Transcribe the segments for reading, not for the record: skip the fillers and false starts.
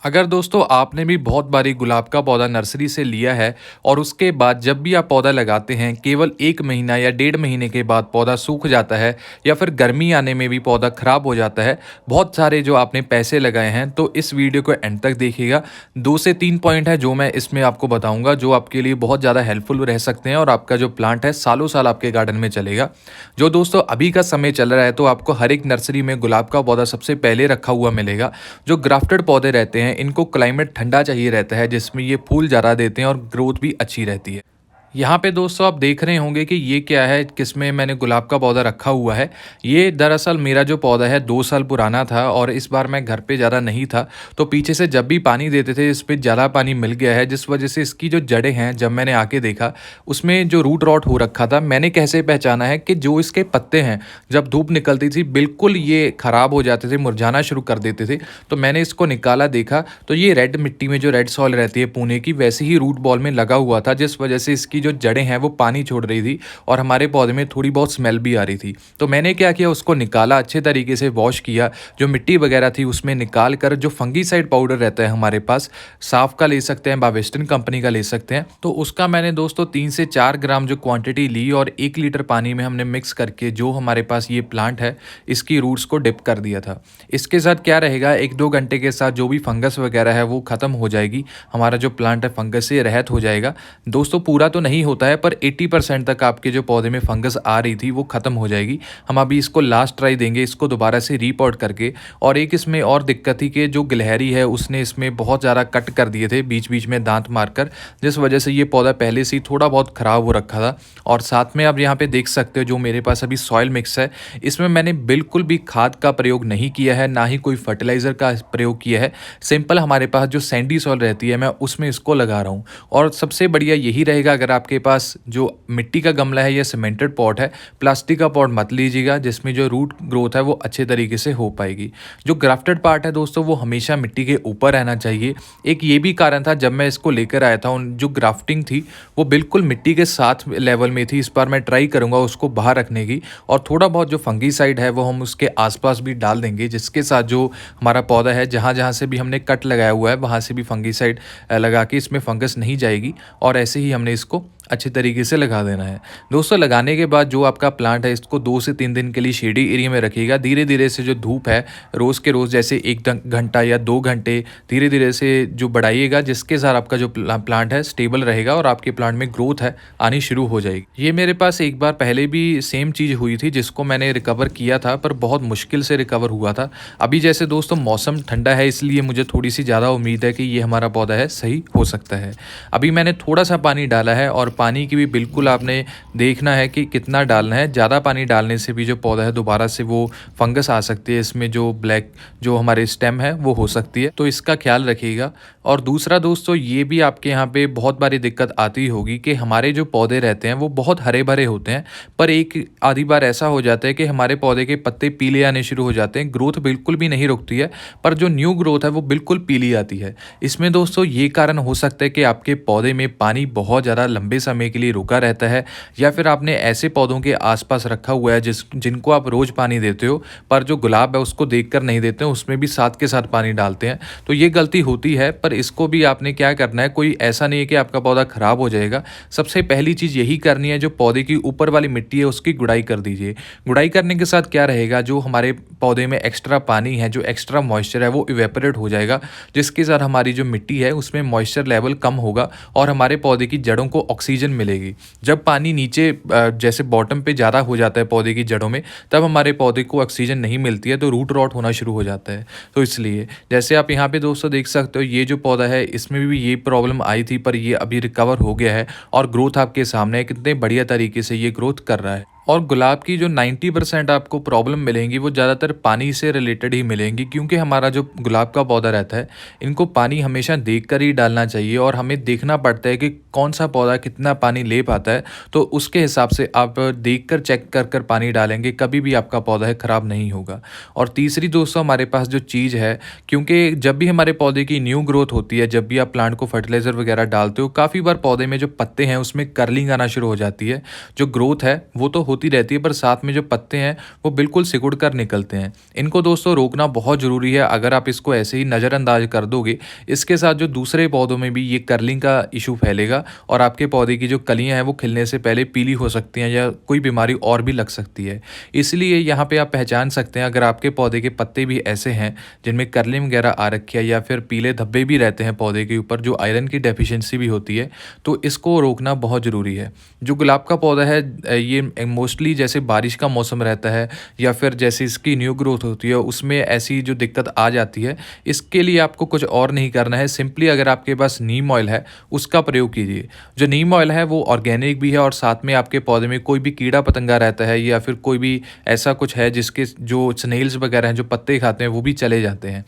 अगर दोस्तों आपने भी बहुत बारी गुलाब का पौधा नर्सरी से लिया है और उसके बाद जब भी आप पौधा लगाते हैं केवल 1 महीना या 1.5 महीने के बाद पौधा सूख जाता है या फिर गर्मी आने में भी पौधा खराब हो जाता है, बहुत सारे जो आपने पैसे लगाए हैं, तो इस वीडियो को एंड तक देखिएगा। 2 से 3 पॉइंट है जो मैं इसमें आपको बताऊंगा, जो आपके लिए बहुत ज़्यादा हेल्पफुल रह सकते हैं और आपका जो प्लांट है सालों साल आपके गार्डन में चलेगा। जो दोस्तों अभी का समय चल रहा है तो आपको हर एक नर्सरी में गुलाब का पौधा सबसे पहले रखा हुआ मिलेगा। जो ग्राफ्टेड पौधे रहते हैं इनको क्लाइमेट ठंडा चाहिए रहता है, जिसमें ये फूल ज़्यादा देते हैं और ग्रोथ भी अच्छी रहती है। यहाँ पे दोस्तों आप देख रहे होंगे कि ये क्या है, किसमें मैंने गुलाब का पौधा रखा हुआ है। ये दरअसल मेरा जो पौधा है 2 साल पुराना था और इस बार मैं घर पे ज़्यादा नहीं था, तो पीछे से जब भी पानी देते थे इस पे ज़्यादा पानी मिल गया है, जिस वजह से इसकी जो जड़ें हैं जब मैंने आके देखा उसमें जो रूट रॉट हो रखा था। मैंने कैसे पहचाना है कि जो इसके पत्ते हैं जब धूप निकलती थी बिल्कुल ये ख़राब हो जाते थे, मुरझाना शुरू कर देते थे। तो मैंने इसको निकाला, देखा तो ये रेड मिट्टी में जो रेड सॉइल रहती है पुणे की, वैसे ही रूट बॉल में लगा हुआ था, जिस वजह से इसकी जो जड़ें हैं वो पानी छोड़ रही थी और हमारे पौधे में थोड़ी बहुत स्मेल भी आ रही थी। तो मैंने क्या किया, उसको निकाला, अच्छे तरीके से वॉश किया, जो मिट्टी वगैरह थी उसमें निकाल कर जो फंगीसाइड पाउडर रहता है हमारे पास, साफ का ले सकते हैं, बावेस्टन कंपनी का ले सकते हैं, तो उसका मैंने दोस्तों 3 से 4 ग्राम जो क्वांटिटी ली और 1 लीटर पानी में हमने मिक्स करके जो हमारे पास ये प्लांट है इसकी रूट्स को डिप कर दिया था। इसके साथ क्या रहेगा, 1-2 घंटे के साथ जो भी फंगस वगैरह है वो ख़त्म हो जाएगी, हमारा जो प्लांट है फंगस से रहित हो जाएगा। दोस्तों पूरा तो नहीं होता है पर 80% तक आपके जो पौधे में फंगस आ रही थी वो ख़त्म हो जाएगी। हम अभी इसको लास्ट ट्राई देंगे, इसको दोबारा से रीपॉट करके। और एक इसमें और दिक्कत थी कि जो गिलहरी है उसने इसमें बहुत ज़्यादा कट कर दिए थे बीच बीच में दांत मारकर, जिस वजह से ये पौधा पहले से ही थोड़ा बहुत ख़राब हो रखा था। और साथ में आप यहाँ पे देख सकते हो जो मेरे पास अभी सॉइल मिक्स है, इसमें मैंने बिल्कुल भी खाद का प्रयोग नहीं किया है, ना ही कोई फर्टिलाइज़र का प्रयोग किया है। सिंपल हमारे पास जो सैंडी सॉइल रहती है मैं उसमें इसको लगा रहा हूँ। और सबसे बढ़िया यही रहेगा, अगर आपके पास जो मिट्टी का गमला है या सीमेंटेड पॉट है, प्लास्टिक का पॉट मत लीजिएगा, जिसमें जो रूट ग्रोथ है वो अच्छे तरीके से हो पाएगी। जो ग्राफ्टेड पार्ट है दोस्तों वो हमेशा मिट्टी के ऊपर रहना चाहिए। एक ये भी कारण था जब मैं इसको लेकर आया था, जो ग्राफ्टिंग थी वो बिल्कुल मिट्टी के साथ लेवल में थी। इस बार मैं ट्राई करूंगा उसको बाहर रखने की, और थोड़ा बहुत जो फंगीसाइड है वो हम उसके आसपास भी डाल देंगे, जिसके साथ जो हमारा पौधा है जहाँ जहाँ से भी हमने कट लगाया हुआ है वहाँ से भी फंगीसाइड लगा के इसमें फंगस नहीं जाएगी। और ऐसे ही हमने इसको अच्छे तरीके से लगा देना है। दोस्तों लगाने के बाद जो आपका प्लांट है इसको 2 से 3 दिन के लिए शेडी एरिया में रखिएगा। धीरे धीरे से जो धूप है रोज़ के रोज़ जैसे 1 घंटा या 2 घंटे धीरे धीरे से जो बढ़ाइएगा, जिसके साथ आपका जो प्लांट है स्टेबल रहेगा और आपके प्लांट में ग्रोथ है आनी शुरू हो जाएगी। ये मेरे पास एक बार पहले भी सेम चीज़ हुई थी जिसको मैंने रिकवर किया था, पर बहुत मुश्किल से रिकवर हुआ था। अभी जैसे दोस्तों मौसम ठंडा है इसलिए मुझे थोड़ी सी ज़्यादा उम्मीद है कि ये हमारा पौधा है सही हो सकता है। अभी मैंने थोड़ा सा पानी डाला है और पानी की भी बिल्कुल आपने देखना है कि कितना डालना है। ज़्यादा पानी डालने से भी जो पौधा है दोबारा से वो फंगस आ सकती है, इसमें जो ब्लैक जो हमारे स्टेम है वो हो सकती है, तो इसका ख्याल रखिएगा। और दूसरा दोस्तों ये भी आपके यहाँ पे बहुत बारी दिक्कत आती होगी कि हमारे जो पौधे रहते हैं वो बहुत हरे भरे होते हैं, पर एक आधी बार ऐसा हो जाता है कि हमारे पौधे के पत्ते पीले आने शुरू हो जाते हैं, ग्रोथ बिल्कुल भी नहीं रुकती है, पर जो न्यू ग्रोथ है वो बिल्कुल पीली आती है। इसमें दोस्तों ये कारण हो सकता है कि आपके पौधे में पानी बहुत ज़्यादा लंबे समय के लिए रुका रहता है, या फिर आपने ऐसे पौधों के आसपास रखा हुआ है जिनको आप रोज़ पानी देते हो, पर जो गुलाब है उसको देखकर नहीं देते हैं, उसमें भी साथ के साथ पानी डालते हैं। तो ये गलती होती है, पर इसको भी आपने क्या करना है, कोई ऐसा नहीं है कि आपका पौधा खराब हो जाएगा। सबसे पहली चीज़ यही करनी है, जो पौधे की ऊपर वाली मिट्टी है उसकी गुड़ाई कर दीजिए। गुड़ाई करने के साथ क्या रहेगा, जो हमारे पौधे में एक्स्ट्रा पानी है, जो एक्स्ट्रा मॉइस्चर है वो इवेपोरेट हो जाएगा, जिसके साथ हमारी जो मिट्टी है उसमें मॉइस्चर लेवल कम होगा और हमारे पौधे की जड़ों को ऑक्सीजन मिलेगी। जब पानी नीचे जैसे बॉटम पे ज़्यादा हो जाता है पौधे की जड़ों में, तब हमारे पौधे को ऑक्सीजन नहीं मिलती है, तो रूट रॉट होना शुरू हो जाता है। तो इसलिए जैसे आप यहाँ पे दोस्तों देख सकते हो, ये जो पौधा है इसमें भी ये प्रॉब्लम आई थी, पर ये अभी रिकवर हो गया है और ग्रोथ आपके सामने है, कितने बढ़िया तरीके से ये ग्रोथ कर रहा है। और गुलाब की जो 90% आपको प्रॉब्लम मिलेंगी वो ज़्यादातर पानी से रिलेटेड ही मिलेंगी, क्योंकि हमारा जो गुलाब का पौधा रहता है इनको पानी हमेशा देखकर ही डालना चाहिए, और हमें देखना पड़ता है कि कौन सा पौधा कितना पानी ले पाता है, तो उसके हिसाब से आप देखकर चेक कर कर पानी डालेंगे, कभी भी आपका पौधा है ख़राब नहीं होगा। और तीसरी दोस्तों हमारे पास जो चीज़ है, क्योंकि जब भी हमारे पौधे की न्यू ग्रोथ होती है, जब भी आप प्लांट को फर्टिलाइज़र वगैरह डालते हो, काफ़ी बार पौधे में जो पत्ते हैं उसमें कर्लिंग आना शुरू हो जाती है। जो ग्रोथ है वो तो होती रहती है, पर साथ में जो पत्ते हैं वो बिल्कुल सिकुड़ कर निकलते हैं। इनको दोस्तों रोकना बहुत ज़रूरी है। अगर आप इसको ऐसे ही नज़रअंदाज कर दोगे, इसके साथ जो दूसरे पौधों में भी ये कर्लिंग का इशू फैलेगा और आपके पौधे की जो कलियाँ हैं वो खिलने से पहले पीली हो सकती हैं या कोई बीमारी और भी लग सकती है। इसलिए यहाँ पे आप पहचान सकते हैं, अगर आपके पौधे के पत्ते भी ऐसे हैं जिनमें कर्लिंग वगैरह आ रखी है या फिर पीले धब्बे भी रहते हैं पौधे के ऊपर, जो आयरन की डेफिशिएंसी भी होती है, तो इसको रोकना बहुत ज़रूरी है। जो गुलाब का पौधा है ये मोस्टली जैसे बारिश का मौसम रहता है या फिर जैसे इसकी न्यू ग्रोथ होती है उसमें ऐसी जो दिक्कत आ जाती है, इसके लिए आपको कुछ और नहीं करना है। सिंपली अगर आपके पास नीम ऑयल है उसका प्रयोग कीजिए। जो नीम ऑयल है वो ऑर्गेनिक भी है और साथ में आपके पौधे में कोई भी कीड़ा पतंगा रहता है या फिर कोई भी ऐसा कुछ है जिसके जो स्नेल्स वगैरह हैं जो पत्ते खाते हैं वो भी चले जाते हैं।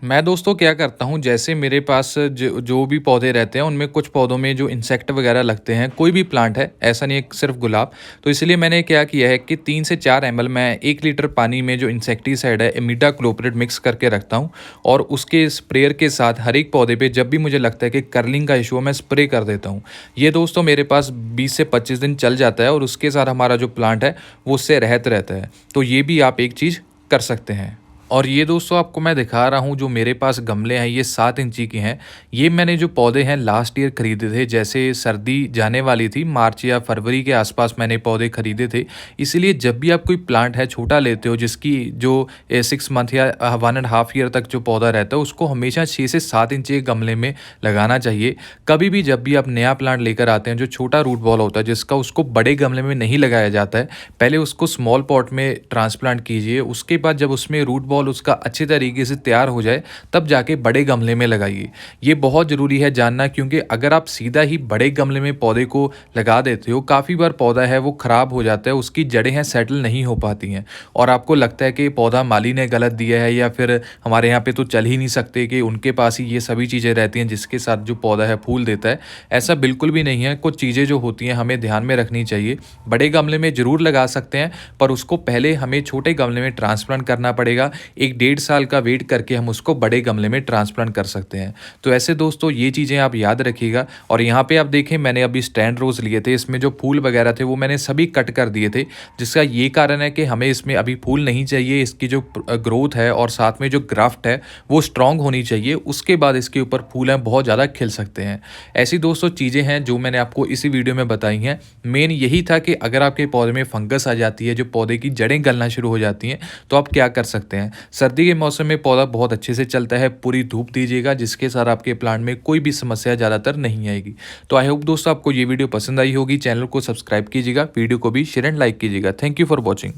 मैं दोस्तों क्या करता हूँ, जैसे मेरे पास जो भी पौधे रहते हैं उनमें कुछ पौधों में जो इंसेक्ट वगैरह लगते हैं, कोई भी प्लांट है, ऐसा नहीं है सिर्फ गुलाब, तो इसलिए मैंने क्या किया है कि 3 से 4 ml मैं 1 लीटर पानी में जो इंसेक्टिसाइड है इमिडाक्लोप्रिड मिक्स करके रखता हूँ और उसके स्प्रेयर के साथ हर एक पौधे पर जब भी मुझे लगता है कि कर्लिंग का इशू है मैं स्प्रे कर देता हूँ। ये दोस्तों मेरे पास 20 से 25 दिन चल जाता है और उसके साथ हमारा जो प्लांट है वो उससे रहत रहता है। तो ये भी आप एक चीज़ कर सकते हैं। और ये दोस्तों आपको मैं दिखा रहा हूँ जो मेरे पास गमले हैं, ये 7 इंची के हैं। ये मैंने जो पौधे हैं लास्ट ईयर खरीदे थे, जैसे सर्दी जाने वाली थी, मार्च या फरवरी के आसपास मैंने पौधे खरीदे थे। इसीलिए जब भी आप कोई प्लांट है छोटा लेते हो जिसकी जो 6 मंथ या 1.5 ईयर तक जो पौधा रहता है उसको हमेशा 6 से 7 इंची के गमले में लगाना चाहिए। कभी भी जब भी आप नया प्लांट लेकर आते हैं जो छोटा रूट बॉल होता है जिसका, उसको बड़े गमले में नहीं लगाया जाता है। पहले उसको स्मॉल पॉट में ट्रांसप्लांट कीजिए, उसके बाद जब उसमें रूट बॉल उसका अच्छे तरीके से तैयार हो जाए तब जाके बड़े गमले में लगाइए। ये बहुत ज़रूरी है जानना, क्योंकि अगर आप सीधा ही बड़े गमले में पौधे को लगा देते हो, काफ़ी बार पौधा है वो ख़राब हो जाता है, उसकी जड़ें हैं सेटल नहीं हो पाती हैं और आपको लगता है कि पौधा माली ने गलत दिया है या फिर हमारे यहाँ पे तो चल ही नहीं सकते कि उनके पास ही ये सभी चीज़ें रहती हैं जिसके साथ जो पौधा है फूल देता है। ऐसा बिल्कुल भी नहीं है। कुछ चीज़ें जो होती हैं हमें ध्यान में रखनी चाहिए। बड़े गमले में ज़रूर लगा सकते हैं, पर उसको पहले हमें छोटे गमले में ट्रांसप्लांट करना पड़ेगा। 1-1.5 साल का वेट करके हम उसको बड़े गमले में ट्रांसप्लांट कर सकते हैं। तो ऐसे दोस्तों ये चीज़ें आप याद रखिएगा। और यहाँ पे आप देखें मैंने अभी स्टैंड रोज़ लिए थे, इसमें जो फूल वगैरह थे वो मैंने सभी कट कर दिए थे, जिसका ये कारण है कि हमें इसमें अभी फूल नहीं चाहिए। इसकी जो ग्रोथ है और साथ में जो ग्राफ्ट है वो स्ट्रॉन्ग होनी चाहिए, उसके बाद इसके ऊपर फूल हैं बहुत ज़्यादा खिल सकते हैं। ऐसी दोस्तों चीज़ें हैं जो मैंने आपको इसी वीडियो में बताई हैं। मेन यही था कि अगर आपके पौधे में फंगस आ जाती है, जो पौधे की जड़ें गलना शुरू हो जाती हैं, तो आप क्या कर सकते हैं। सर्दी के मौसम में पौधा बहुत अच्छे से चलता है, पूरी धूप दीजिएगा जिसके साथ आपके प्लांट में कोई भी समस्या ज़्यादातर नहीं आएगी। तो आई होप दोस्तों आपको ये वीडियो पसंद आई होगी। चैनल को सब्सक्राइब कीजिएगा, वीडियो को भी शेयर एंड लाइक कीजिएगा। Thank you for watching.